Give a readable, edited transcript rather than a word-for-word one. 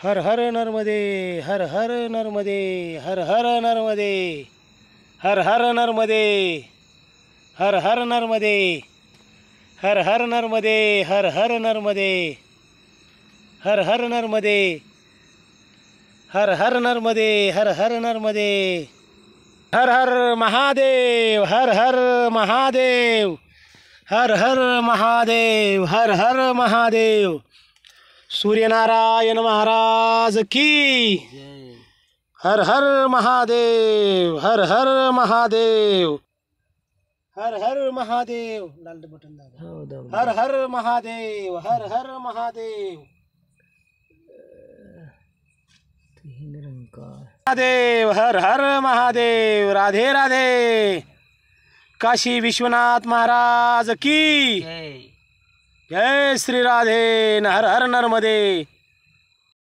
हर हर नर्मदे, हर हर नर्मदे, हर हर नर्मदे, हर हर नर्मदे, हर हर नर्मदे, हर हर नर्मदे, हर हर नर्मदे, हर हर नर्मदे, हर हर नर्मदे, हर हर नर्मदे, हर हर महादेव, हर हर महादेव, हर हर महादेव, हर हर महादेव। सूर्यनारायण महाराज की हर हर महादेव, हर हर महादेव, हर हर महादेव। लाल बटन दाबा। हर हर महादेव, हर हर महादेव, महादेव, हर हर महादेव। राधे राधे। काशी विश्वनाथ महाराज की जय श्री राधे। हर हर नर्मदे।